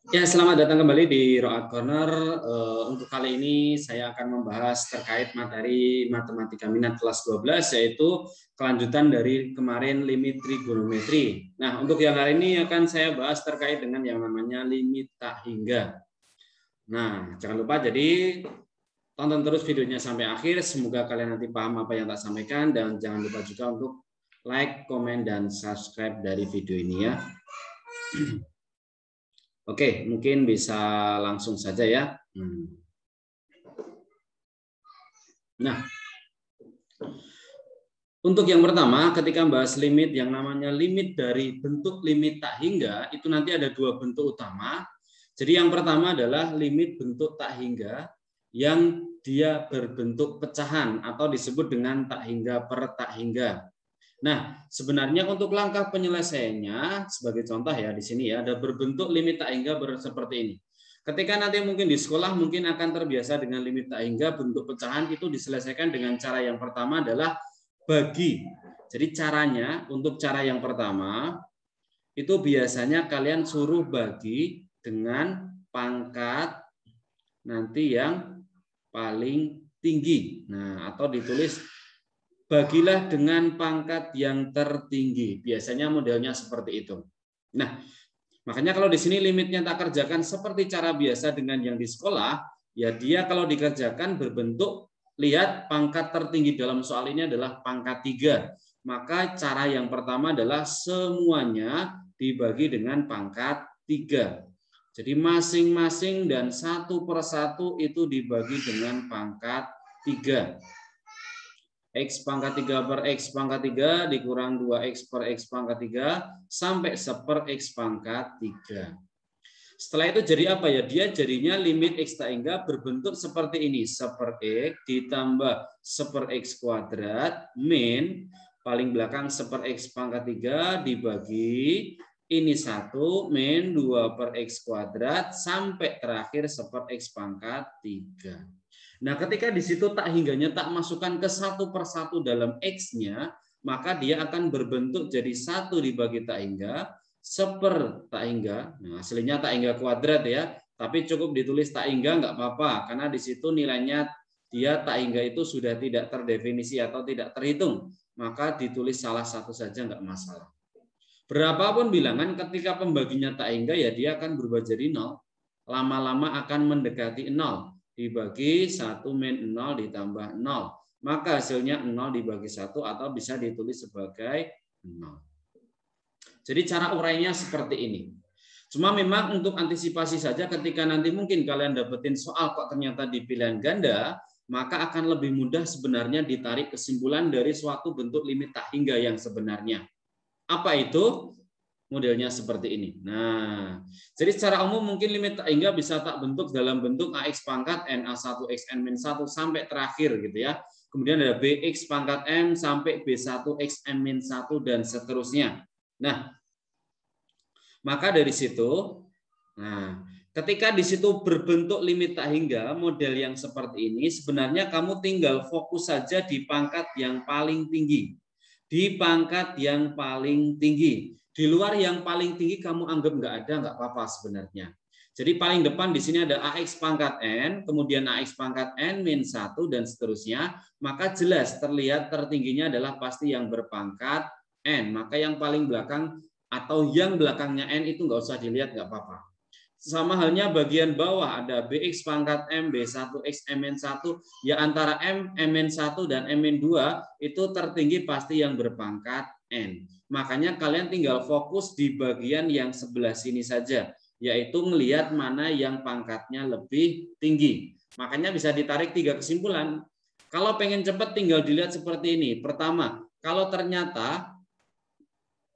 Ya, selamat datang kembali di Roat Corner. Untuk kali ini saya akan membahas terkait materi matematika minat kelas 12, yaitu kelanjutan dari kemarin limit trigonometri. Nah, untuk yang hari ini akan saya bahas terkait dengan yang namanya limit tak hingga. Nah, jangan lupa jadi tonton terus videonya sampai akhir. Semoga kalian nanti paham apa yang tak sampaikan, dan jangan lupa juga untuk like, komen, dan subscribe dari video ini ya. Oke, mungkin bisa langsung saja ya. Nah, untuk yang pertama, ketika membahas limit, yang namanya limit dari bentuk limit tak hingga, itu nanti ada dua bentuk utama. Jadi yang pertama adalah limit bentuk tak hingga yang dia berbentuk pecahan atau disebut dengan tak hingga per tak hingga. Nah, sebenarnya untuk langkah penyelesaiannya, sebagai contoh ya di sini ya, ada berbentuk limit tak hingga seperti ini. Ketika nanti mungkin di sekolah mungkin akan terbiasa dengan limit tak hingga bentuk pecahan, itu diselesaikan dengan cara yang pertama adalah bagi. Jadi caranya, untuk cara yang pertama, itu biasanya kalian suruh bagi dengan pangkat nanti yang paling tinggi. Nah, atau ditulis bagilah dengan pangkat yang tertinggi. Biasanya modelnya seperti itu. Nah, makanya kalau di sini limitnya tak kerjakan seperti cara biasa dengan yang di sekolah, ya dia kalau dikerjakan berbentuk, lihat pangkat tertinggi dalam soal ini adalah pangkat 3. Maka cara yang pertama adalah semuanya dibagi dengan pangkat 3. Jadi masing-masing dan satu per satu itu dibagi dengan pangkat 3. X pangkat 3 per X pangkat 3 dikurang 2X per X pangkat 3 sampai 1 per X pangkat 3. Setelah itu jadi apa ya? Dia jadinya limit X tak hingga berbentuk seperti ini. 1 per X ditambah 1 per X kuadrat min paling belakang 1 per X pangkat 3 dibagi ini 1 min 2 per X kuadrat sampai terakhir 1 per X pangkat 3. Nah, ketika di situ tak hingganya tak masukkan ke 1 per 1 dalam X-nya, maka dia akan berbentuk jadi 1 dibagi tak hingga, 1 per tak hingga. Nah, aslinya tak hingga kuadrat ya, tapi cukup ditulis tak hingga nggak apa-apa, karena di situ nilainya dia tak hingga itu sudah tidak terdefinisi atau tidak terhitung, maka ditulis salah satu saja nggak masalah. Berapapun bilangan, ketika pembaginya tak hingga ya dia akan berubah jadi 0. Lama-lama akan mendekati 0. Dibagi 1 min 0 ditambah 0. Maka hasilnya 0 dibagi 1 atau bisa ditulis sebagai 0. Jadi cara urainya seperti ini. Cuma memang untuk antisipasi saja ketika nanti mungkin kalian dapetin soal kok ternyata di pilihan ganda, maka akan lebih mudah sebenarnya ditarik kesimpulan dari suatu bentuk limit tak hingga yang sebenarnya. Apa itu? Modelnya seperti ini. Nah, jadi secara umum mungkin limit tak hingga bisa tak bentuk dalam bentuk AX pangkat N A1 X N min 1 sampai terakhir gitu ya. Kemudian ada BX pangkat M sampai B1 X N min 1 dan seterusnya. Nah, maka dari situ, nah, ketika di situ berbentuk limit tak hingga model yang seperti ini, sebenarnya kamu tinggal fokus saja di pangkat yang paling tinggi. Di pangkat yang paling tinggi. Di luar yang paling tinggi kamu anggap nggak ada, nggak apa-apa sebenarnya. Jadi paling depan di sini ada AX pangkat N, kemudian AX pangkat N min 1 dan seterusnya, maka jelas terlihat tertingginya adalah pasti yang berpangkat N. Maka yang paling belakang atau yang belakangnya N itu nggak usah dilihat, nggak apa-apa. Sama halnya bagian bawah ada BX pangkat M, B1X Mn 1, ya antara M, Mn 1 dan Mn 2 itu tertinggi pasti yang berpangkat N. Makanya kalian tinggal fokus di bagian yang sebelah sini saja, yaitu melihat mana yang pangkatnya lebih tinggi. Makanya bisa ditarik 3 kesimpulan. Kalau pengen cepat tinggal dilihat seperti ini. Pertama, kalau ternyata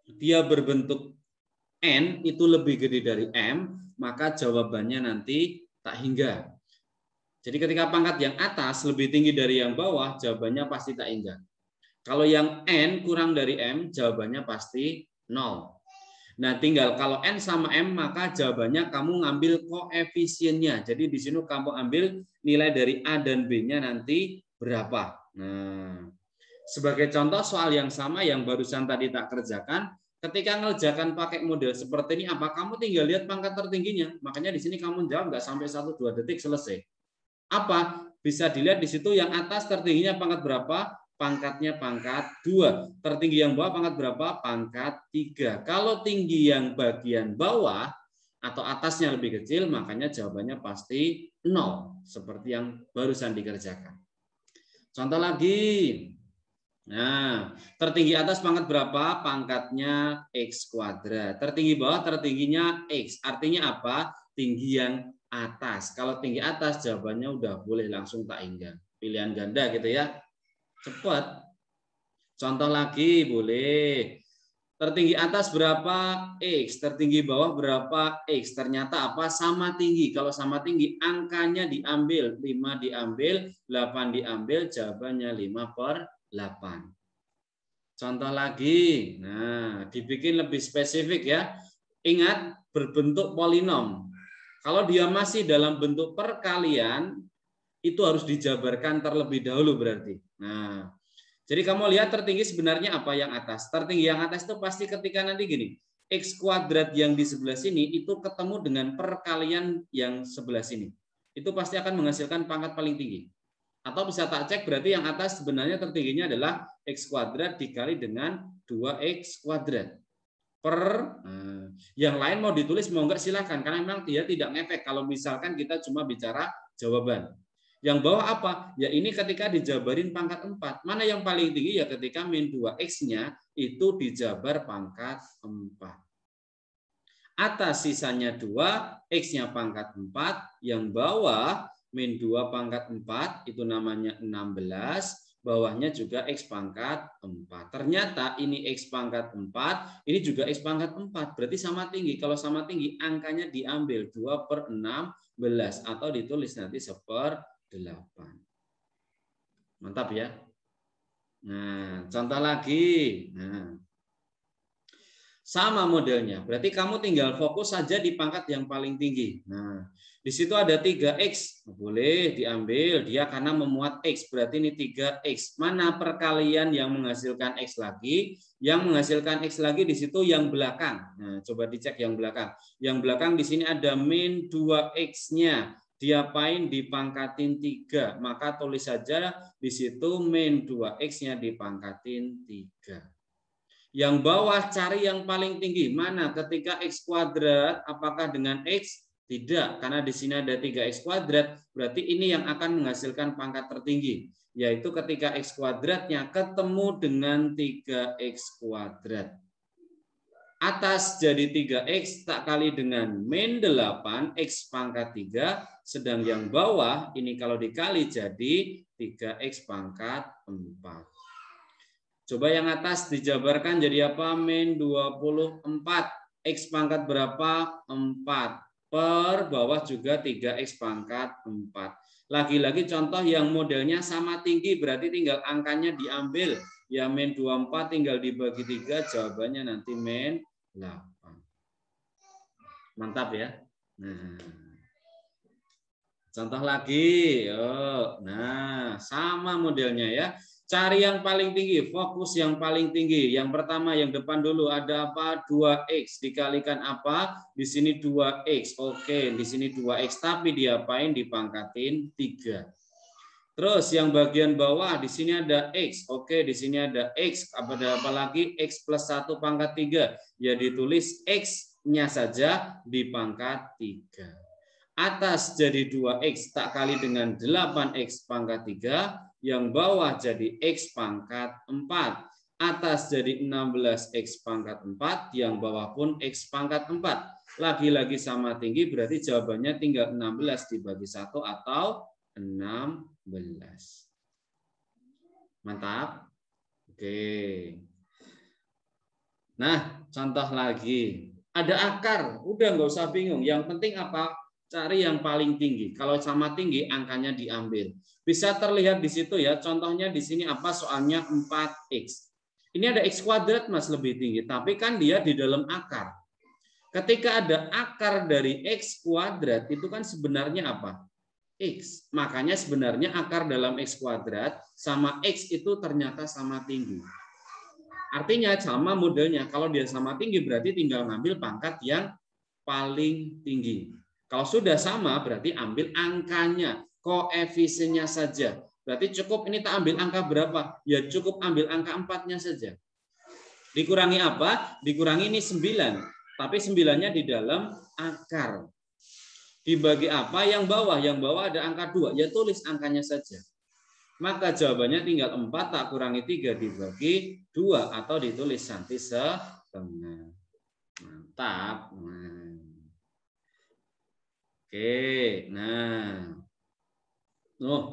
dia berbentuk N itu lebih gede dari M, maka jawabannya nanti tak hingga. Jadi ketika pangkat yang atas lebih tinggi dari yang bawah, jawabannya pasti tak hingga. Kalau yang N kurang dari M, jawabannya pasti 0. Nah, tinggal kalau N sama M, maka jawabannya kamu ngambil koefisiennya. Jadi di sini kamu ambil nilai dari A dan B-nya nanti berapa. Nah, Sebagai contoh soal yang sama yang barusan tadi tak kerjakan, ketika ngerjakan pakai model seperti ini, apa kamu tinggal lihat pangkat tertingginya. Makanya di sini kamu jawab nggak sampai 1-2 detik selesai. Apa? Bisa dilihat di situ yang atas tertingginya pangkat berapa? Pangkatnya pangkat 2. Tertinggi yang bawah pangkat berapa? Pangkat 3. Kalau tinggi yang bagian bawah atau atasnya lebih kecil, makanya jawabannya pasti 0. Seperti yang barusan dikerjakan. Contoh lagi. Nah, tertinggi atas pangkat berapa? Pangkatnya X kuadrat. Tertinggi bawah, tertingginya X. Artinya apa? Tinggi yang atas. Kalau tinggi atas, jawabannya udah boleh langsung tak hingga. Pilihan ganda gitu ya. Cepat. Contoh lagi, boleh. Tertinggi atas berapa? X. Tertinggi bawah berapa? X. Ternyata apa? Sama tinggi. Kalau sama tinggi, angkanya diambil. 5 diambil, 8 diambil, jawabannya 5/8. Contoh lagi. Nah, dibikin lebih spesifik ya. Ingat, berbentuk polinom. Kalau dia masih dalam bentuk perkalian, itu harus dijabarkan terlebih dahulu berarti. Nah, jadi kamu lihat tertinggi sebenarnya apa yang atas. Tertinggi yang atas itu pasti ketika nanti gini, X kuadrat yang di sebelah sini itu ketemu dengan perkalian yang sebelah sini. Itu pasti akan menghasilkan pangkat paling tinggi. Atau bisa tak cek berarti yang atas sebenarnya tertingginya adalah X kuadrat dikali dengan 2X kuadrat. Yang lain mau ditulis mau enggak silakan, karena memang dia tidak ngefek kalau misalkan kita cuma bicara jawaban. Yang bawah apa? Ya ini ketika dijabarin pangkat 4. Mana yang paling tinggi? Ya ketika min 2X-nya itu dijabar pangkat 4. Atas sisanya 2, X-nya pangkat 4. Yang bawah min 2 pangkat 4, itu namanya 16. Bawahnya juga X pangkat 4. Ternyata ini X pangkat 4, ini juga X pangkat 4. Berarti sama tinggi. Kalau sama tinggi, angkanya diambil 2/16. Atau ditulis nanti 1/8. Mantap ya. Nah, contoh lagi. Nah, sama modelnya. Berarti kamu tinggal fokus saja di pangkat yang paling tinggi. Nah, di situ ada 3X. Boleh diambil. Dia karena memuat X. Berarti ini 3X. Mana perkalian yang menghasilkan X lagi? Yang menghasilkan X lagi di situ yang belakang. Nah, coba dicek yang belakang. Yang belakang di sini ada min 2X-nya. Diapain? Dipangkatin 3. Maka tulis saja di situ min 2X-nya dipangkatin 3. Yang bawah cari yang paling tinggi. Mana? Ketika X kuadrat, apakah dengan X? Tidak, karena di sini ada 3X kuadrat. Berarti ini yang akan menghasilkan pangkat tertinggi. Yaitu ketika X kuadratnya ketemu dengan 3X kuadrat. Atas jadi 3X tak kali dengan min 8 X pangkat 3. Sedang yang bawah ini kalau dikali jadi 3X pangkat 4. Coba yang atas dijabarkan jadi apa? Min 24. X pangkat berapa? 4. Per bawah juga 3X pangkat 4. Lagi-lagi contoh yang modelnya sama tinggi. Berarti tinggal angkanya diambil. Ya min 24 tinggal dibagi 3. Jawabannya nanti min 8. Mantap ya. Nah, contoh lagi. Nah, sama modelnya ya. Cari yang paling tinggi, fokus yang paling tinggi. Yang pertama yang depan dulu ada apa? 2X dikalikan apa? Di sini 2X. Oke, di sini 2X tapi diapain? Dipangkatin 3. Terus yang bagian bawah di sini ada X. Oke, di sini ada X. Ada apa lagi? X plus 1 pangkat 3. Ya ditulis X-nya saja dipangkat 3. Atas jadi 2X tak kali dengan 8X pangkat 3. Yang bawah jadi X pangkat 4. Atas jadi 16X pangkat 4. Yang bawah pun X pangkat 4. Lagi-lagi sama tinggi berarti jawabannya tinggal 16 dibagi 1 atau 16. Mantap. Oke. Nah, contoh lagi. Ada akar. Udah nggak usah bingung. Yang penting apa? Cari yang paling tinggi. Kalau sama tinggi, angkanya diambil. Bisa terlihat di situ ya. Contohnya di sini apa? Soalnya 4X. Ini ada X kuadrat Mas lebih tinggi. Tapi kan dia di dalam akar. Ketika ada akar dari X kuadrat, itu kan sebenarnya apa? X. Makanya sebenarnya akar dalam X kuadrat sama X itu ternyata sama tinggi. Artinya sama modelnya. Kalau dia sama tinggi berarti tinggal ngambil pangkat yang paling tinggi. Kalau sudah sama berarti ambil angkanya, koefisiennya saja. Berarti cukup ini tak ambil angka berapa? Ya cukup ambil angka 4-nya saja. Dikurangi apa? Dikurangi ini 9. Tapi 9-nya di dalam akar. Dibagi apa? Yang bawah. Yang bawah ada angka 2. Ya tulis angkanya saja. Maka jawabannya tinggal 4 tak kurangi 3 dibagi 2. Atau ditulis nanti setengah. Mantap. Oke. Nah.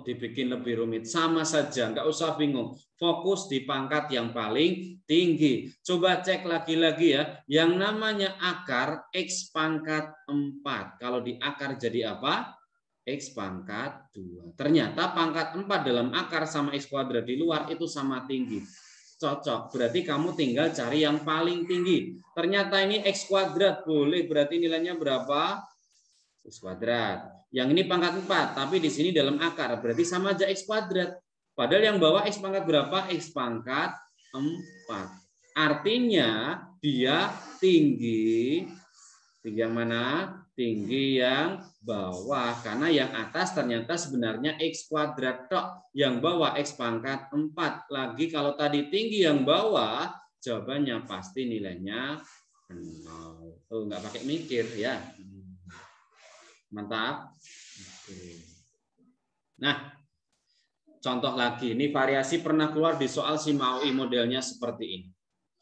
Dibikin lebih rumit. Sama saja, nggak usah bingung. Fokus di pangkat yang paling tinggi. Coba cek lagi-lagi ya. Yang namanya akar X pangkat 4. Kalau di akar jadi apa? X pangkat 2. Ternyata pangkat 4 dalam akar sama X kuadrat di luar itu sama tinggi. Cocok. Berarti kamu tinggal cari yang paling tinggi. Ternyata ini X kuadrat. Boleh, berarti nilainya berapa? X kuadrat. Yang ini pangkat 4, tapi di sini dalam akar. Berarti sama aja X kuadrat. Padahal yang bawah X pangkat berapa? X pangkat 4. Artinya dia tinggi. Tinggi yang mana? Tinggi yang bawah. Karena yang atas ternyata sebenarnya X kuadrat tok. Yang bawah X pangkat 4. Lagi kalau tadi tinggi yang bawah, jawabannya pasti nilainya 0. Nggak pakai mikir ya. Mantap. Nah, contoh lagi. Ini variasi pernah keluar di soal Simaui modelnya seperti ini.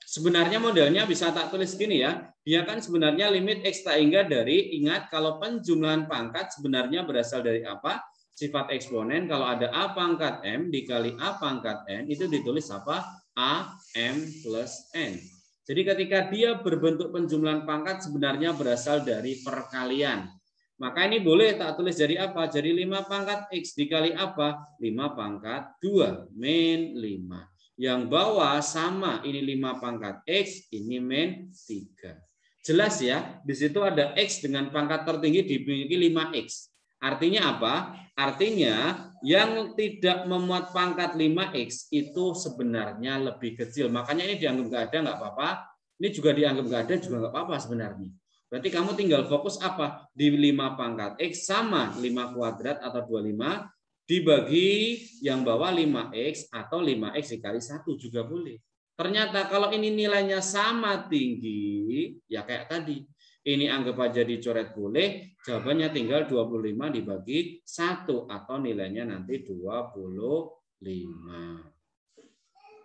Sebenarnya modelnya bisa tak tulis gini ya. Dia kan sebenarnya limit X tak hingga dari, ingat kalau penjumlahan pangkat sebenarnya berasal dari apa? Sifat eksponen. Kalau ada A pangkat M dikali A pangkat N, itu ditulis apa? A M plus N. Jadi ketika dia berbentuk penjumlahan pangkat sebenarnya berasal dari perkalian. Maka ini boleh tak tulis jadi apa? Jadi 5 pangkat X dikali apa? 5 pangkat 2. Min 5. Yang bawah sama. Ini 5 pangkat X. Ini min 3. Jelas ya? Di situ ada X dengan pangkat tertinggi dimiliki 5X. Artinya apa? Artinya yang tidak memuat pangkat 5X itu sebenarnya lebih kecil. Makanya ini dianggap nggak ada, nggak apa-apa. Ini juga dianggap nggak ada, juga nggak apa-apa sebenarnya. Berarti kamu tinggal fokus apa? Di 5 pangkat X sama 5 kuadrat atau 25 dibagi yang bawah 5X atau 5X dikali 1 juga boleh. Ternyata kalau ini nilainya sama tinggi, ya kayak tadi. Ini anggap aja dicoret boleh, jawabannya tinggal 25 dibagi 1 atau nilainya nanti 25.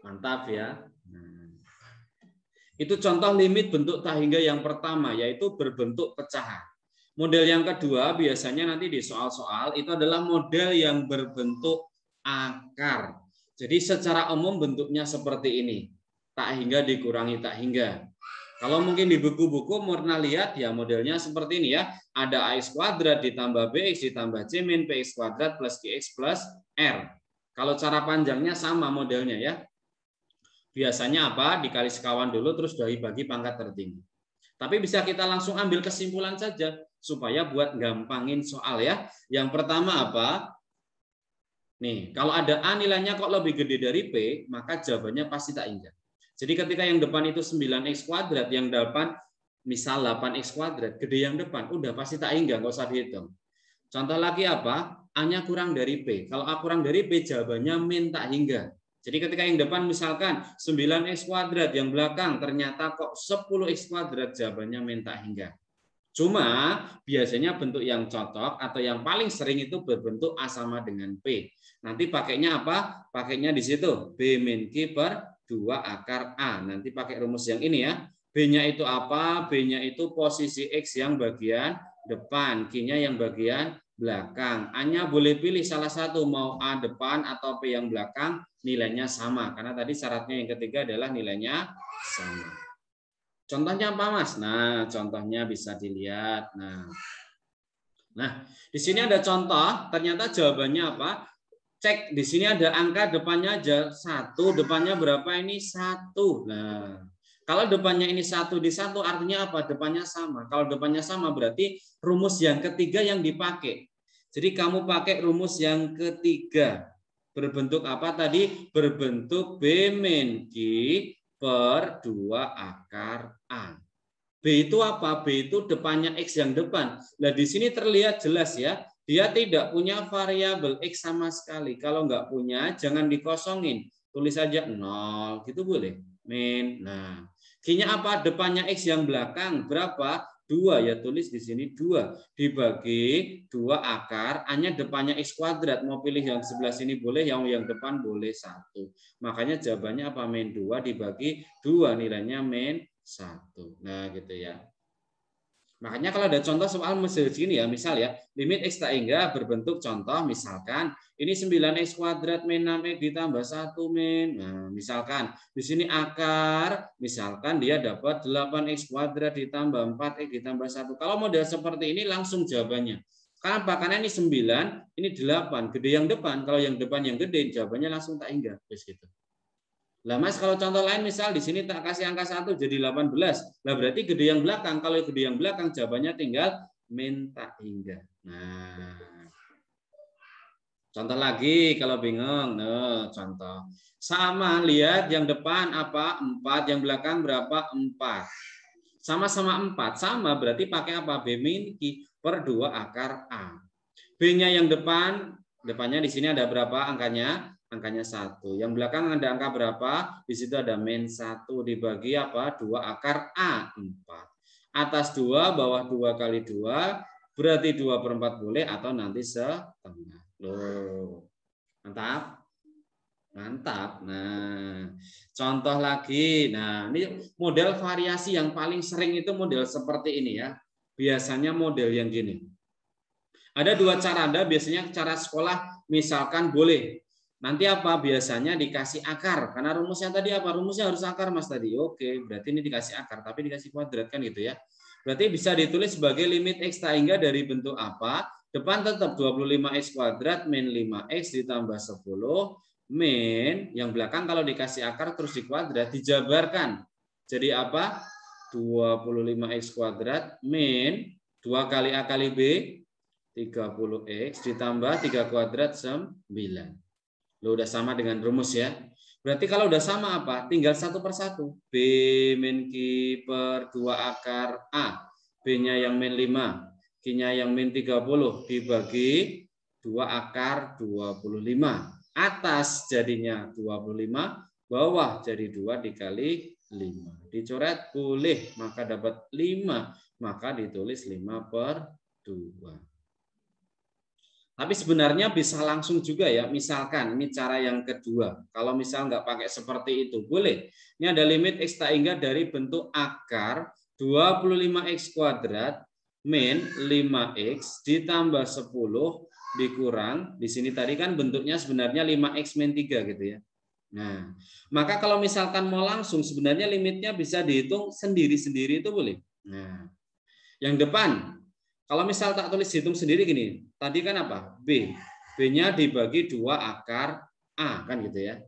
Mantap ya. Itu contoh limit bentuk tak hingga yang pertama, yaitu berbentuk pecahan. Model yang kedua biasanya nanti di soal-soal itu adalah model yang berbentuk akar. Jadi secara umum bentuknya seperti ini. Tak hingga dikurangi tak hingga. Kalau mungkin di buku-buku pernah lihat ya modelnya seperti ini ya. Ada AX kuadrat ditambah BX ditambah C min PX kuadrat plus QX plus R. Kalau cara panjangnya sama modelnya ya. Biasanya apa? Dikali sekawan dulu terus dibagi pangkat tertinggi. Tapi bisa kita langsung ambil kesimpulan saja supaya buat gampangin soal ya. Yang pertama apa? Nih, kalau ada A nilainya kok lebih gede dari P, maka jawabannya pasti tak hingga. Jadi ketika yang depan itu 9X kuadrat, yang depan misal 8X kuadrat, gede yang depan, udah pasti tak hingga, nggak usah dihitung. Contoh lagi apa? A-nya kurang dari P. Kalau A kurang dari P, jawabannya min tak hingga. Jadi ketika yang depan misalkan 9X kuadrat, yang belakang ternyata kok 10X kuadrat, jawabannya min tak hingga. Cuma biasanya bentuk yang cocok atau yang paling sering itu berbentuk A sama dengan P. Nanti pakainya apa? Pakainya di situ. B min Q per 2 akar A. Nanti pakai rumus yang ini ya. B-nya itu apa? B-nya itu posisi X yang bagian depan. Q-nya yang bagian belakang. A-nya boleh pilih salah satu. Mau A depan atau P yang belakang. Nilainya sama. Karena tadi syaratnya yang ketiga adalah nilainya sama. Contohnya apa, Mas? Nah, contohnya bisa dilihat. Nah, di sini ada contoh. Ternyata jawabannya apa? Cek, di sini ada angka depannya aja 1. Depannya berapa ini? 1. Nah, kalau depannya ini 1 di 1 artinya apa? Depannya sama. Kalau depannya sama berarti rumus yang ketiga yang dipakai. Jadi kamu pakai rumus yang ketiga. Berbentuk apa tadi? Berbentuk B min Q per 2 akar A. B itu apa? B itu depannya X yang depan. Nah, di sini terlihat jelas ya. Dia tidak punya variabel X sama sekali. Kalau nggak punya, jangan dikosongin. Tulis aja 0. Gitu boleh. Min. Nah, Q-nya apa? Depannya X yang belakang. Berapa? 2, ya tulis di sini 2 dibagi 2 akar, A-nya depannya X kuadrat, mau pilih yang sebelah sini boleh, yang depan boleh 1. Makanya jawabannya apa? Min 2 dibagi 2, nilainya min 1. Nah, gitu ya. Makanya kalau ada contoh soal segini ya, misal ya, limit X tak hingga berbentuk contoh, misalkan ini 9X kuadrat min 6X ditambah 1 min. Nah, misalkan di sini akar, misalkan dia dapat 8X kuadrat ditambah 4X ditambah 1. Kalau model seperti ini langsung jawabannya. Kenapa? Karena ini 9, ini 8. Gede yang depan, kalau yang depan yang gede, jawabannya langsung tak hingga. Terus gitu. Lah Mas, kalau contoh lain misal di sini tak kasih angka 1 jadi 18. Lah berarti gede yang belakang. Kalau gede yang belakang jawabannya tinggal min tak hingga. Nah. Contoh lagi kalau bingung. Nah, contoh. Sama, lihat yang depan apa? 4, yang belakang berapa? 4. Sama-sama 4. Sama berarti pakai apa? B min Q per 2 akar A. B-nya yang depannya di sini ada berapa angkanya? Angkanya 1. Yang belakang ada angka berapa? Di situ ada min 1 dibagi apa? 2 akar A 4. Atas 2, bawah 2 kali 2, berarti 2/4 boleh atau nanti setengah. Loh. Mantap. Mantap. Nah, contoh lagi. Nah, ini model variasi yang paling sering itu model seperti ini ya. Biasanya model yang gini. Ada dua cara, Anda biasanya cara sekolah misalkan boleh. Nanti apa? Biasanya dikasih akar. Karena rumusnya tadi apa? Rumusnya harus akar Mas tadi. Oke, berarti ini dikasih akar tapi dikasih kuadrat kan gitu ya. Berarti bisa ditulis sebagai limit X tak hingga dari bentuk apa? Depan tetap 25X kuadrat min 5X ditambah 10 min yang belakang kalau dikasih akar terus dikuadrat dijabarkan. Jadi apa? 25X kuadrat min 2 kali A kali B 30X ditambah 3 kuadrat 9. Lo udah sama dengan rumus ya. Berarti kalau udah sama apa? Tinggal satu per satu. B min Q per 2 akar A. B-nya yang min 5. Q-nya yang min 30 dibagi 2 akar 25. Atas jadinya 25. Bawah jadi 2 dikali 5. Dicoret boleh. Maka dapat 5. Maka ditulis 5 per 2. Tapi sebenarnya bisa langsung juga ya. Misalkan ini cara yang kedua. Kalau misal nggak pakai seperti itu, boleh. Ini ada limit X tak hingga dari bentuk akar 25X kuadrat min 5X ditambah 10 dikurang. Di sini tadi kan bentuknya sebenarnya 5X min 3 gitu ya. Nah, maka kalau misalkan mau langsung sebenarnya limitnya bisa dihitung sendiri-sendiri itu boleh. Nah, yang depan kalau misal tak tulis hitung sendiri gini, tadi kan apa? B. B-nya dibagi 2 akar A, kan gitu ya.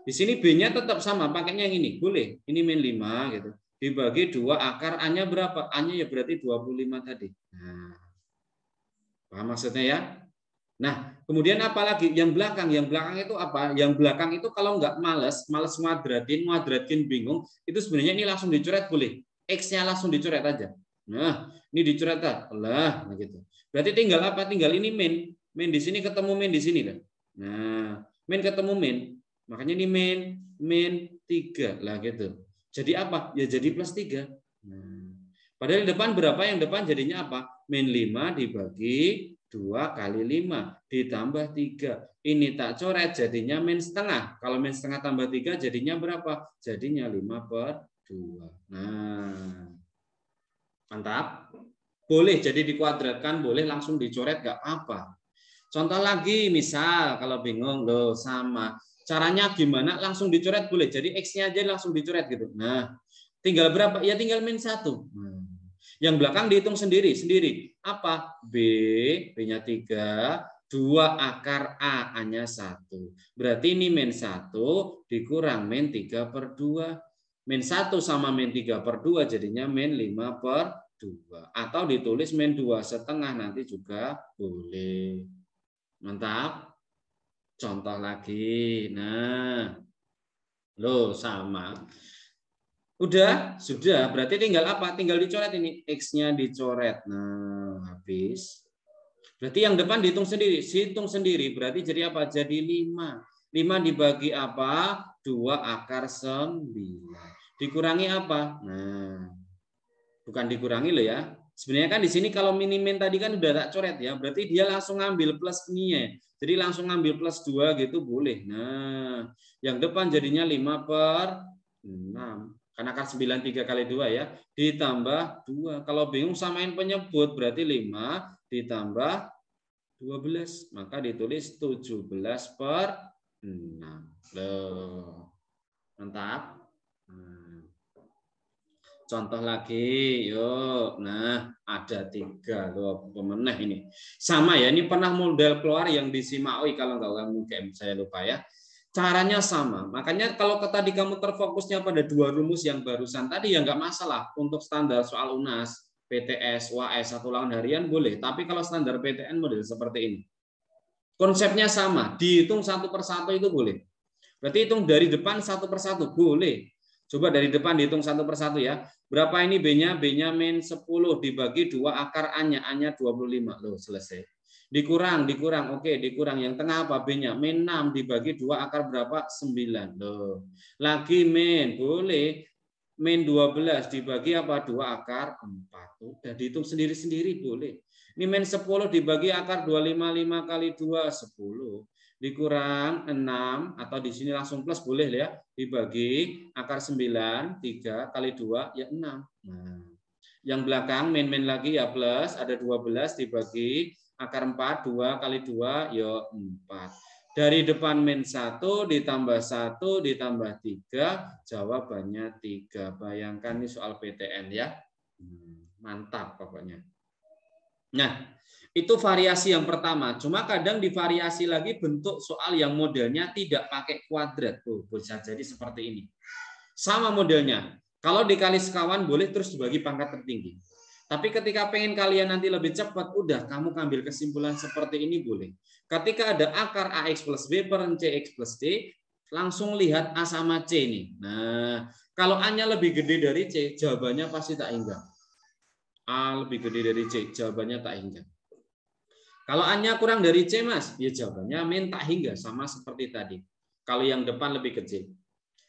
Di sini B-nya tetap sama, pakainya yang ini. Boleh, ini min 5 gitu. Dibagi 2 akar A-nya berapa? A-nya ya berarti 25 tadi. Nah, paham maksudnya ya? Nah, kemudian apa lagi? Yang belakang itu apa? Yang belakang itu kalau nggak males nguadratin bingung, itu sebenarnya ini langsung dicoret boleh. X-nya langsung dicoret aja. Nah, ini dicoret lah, gitu. Berarti tinggal apa? Tinggal ini min. Min di sini ketemu min di sini kan. Nah, min ketemu min. Makanya ini min 3 lah gitu. Jadi apa? Ya jadi plus 3. Nah, padahal di depan berapa? Yang depan jadinya apa? Min 5 dibagi 2 kali 5 ditambah 3. Ini tak coret jadinya min setengah. Kalau min setengah tambah 3 jadinya berapa? Jadinya 5 per 2. Nah, mantap. Boleh jadi dikuadratkan, boleh langsung dicoret, nggak apa-apa. Contoh lagi, misal kalau bingung, loh sama. Caranya gimana? Langsung dicoret boleh. Jadi X-nya aja langsung dicoret gitu. Nah, tinggal berapa? Ya tinggal min 1. Yang belakang dihitung sendiri. Apa? B, B-nya 3, 2 akar A, A-nya 1. Berarti ini min 1 dikurang min 3 per 2. Min 1 sama min 3 per 2 jadinya min 5 per 2. Atau ditulis min 2,5 nanti juga boleh. Mantap. Contoh lagi. Nah, loh sama. Udah, sudah. Berarti tinggal apa? Tinggal dicoret ini. X-nya dicoret. Nah, habis. Berarti yang depan dihitung sendiri. Hitung sendiri. Berarti jadi apa? Jadi 5. 5 dibagi apa? 2 akar 9. Dikurangi apa? Nah, bukan dikurangi loh ya. Sebenarnya kan di sini kalau minimin tadi kan udah tak coret ya. Berarti dia langsung ngambil plus ininya. Jadi langsung ngambil plus 2 gitu boleh. Nah, yang depan jadinya 5/6. Karena akar 9 3 kali 2 ya. Ditambah 2. Kalau bingung samain penyebut berarti 5 ditambah 12. Maka ditulis 17/6. Loh. Mantap. Contoh lagi, yuk. Nah, ada 3 loh pemenang ini. Sama ya, ini pernah model keluar yang disimak. Kalau nggak UMUGM, saya lupa ya. Caranya sama. Makanya kalau tadi kamu terfokusnya pada 2 rumus yang barusan tadi ya nggak masalah. Untuk standar soal UNAS, PTS, UAS, atau ulangan harian boleh. Tapi kalau standar PTN model seperti ini. Konsepnya sama, dihitung 1 per 1 itu boleh. Berarti hitung dari depan 1 per 1 boleh. Coba dari depan dihitung 1 per 1 ya. Berapa ini B-nya? B-nya min 10 dibagi 2 akar A-nya. A-nya 25. Loh, selesai. Dikurang. Oke, dikurang. Yang tengah apa? B-nya. Min 6 dibagi 2 akar berapa? 9. Loh. Lagi min. Boleh. Min 12 dibagi apa? 2 akar 4. Udah dihitung sendiri-sendiri boleh. Ini min 10 dibagi akar 255 kali 2, 10. Dikurang 6 atau di sini langsung plus boleh ya, dibagi akar 9 3 kali 2 ya 6. Nah, yang belakang min lagi ya plus, ada 12 dibagi akar 4 2 kali 2 ya 4. Dari depan min 1 ditambah 1 ditambah 3 jawabannya 3. Bayangkan ini soal PTN ya. Mantap pokoknya. Nah, itu variasi yang pertama. Cuma kadang divariasi lagi bentuk soal yang modelnya tidak pakai kuadrat. Tuh, bisa jadi seperti ini. Sama modelnya. Kalau dikali sekawan boleh terus dibagi pangkat tertinggi. Tapi ketika pengen kalian nanti lebih cepat, udah kamu ambil kesimpulan seperti ini boleh. Ketika ada akar AX plus B per CX plus D, langsung lihat A sama C nih. Nah, kalau A-nya lebih gede dari C, jawabannya pasti tak hingga. A lebih gede dari C, jawabannya tak hingga. Kalau A-nya kurang dari C, Mas, ya jawabannya min tak hingga, sama seperti tadi. Kalau yang depan lebih kecil.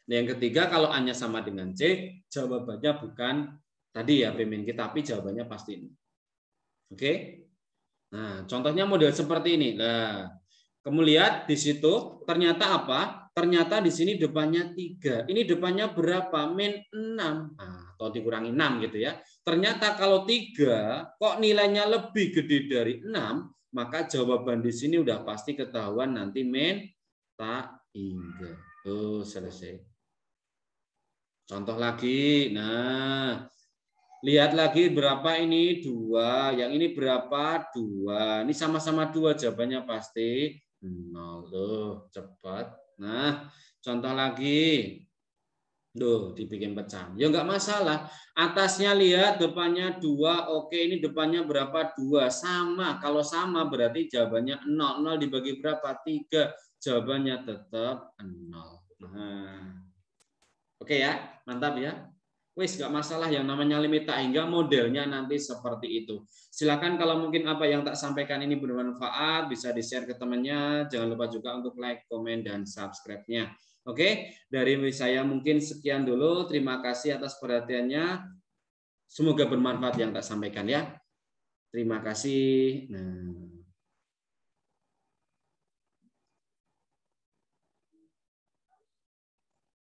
Nah, yang ketiga, kalau A-nya sama dengan C, jawabannya bukan tadi ya B min Q, tapi jawabannya pasti ini. Oke? Nah, contohnya model seperti ini. Nah, kamu lihat di situ, ternyata apa? Ternyata di sini depannya 3. Ini depannya berapa? Min 6. Nah, atau dikurangi 6 gitu ya. Ternyata kalau 3 kok nilainya lebih gede dari 6, maka jawaban di sini udah pasti ketahuan nanti min tak hingga. Oh, selesai. Contoh lagi. Nah, lihat lagi berapa ini? 2. Yang ini berapa? 2. Ini sama-sama 2, jawabannya pasti 0. Loh, cepat. Nah, contoh lagi. Duh, dibikin pecah. Ya enggak masalah. Atasnya lihat, depannya 2. Oke, ini depannya berapa? 2. Sama. Kalau sama berarti jawabannya 0. 0 dibagi berapa? 3. Jawabannya tetap 0. Nah. Oke ya, mantap ya. Wis, enggak masalah, yang namanya limit tak hingga modelnya nanti seperti itu. Silakan kalau mungkin apa yang tak sampaikan ini bermanfaat, bisa di-share ke temannya. Jangan lupa juga untuk like, komen, dan subscribe-nya. Oke, dari saya mungkin sekian dulu. Terima kasih atas perhatiannya. Semoga bermanfaat yang tak sampaikan ya. Terima kasih. Nah.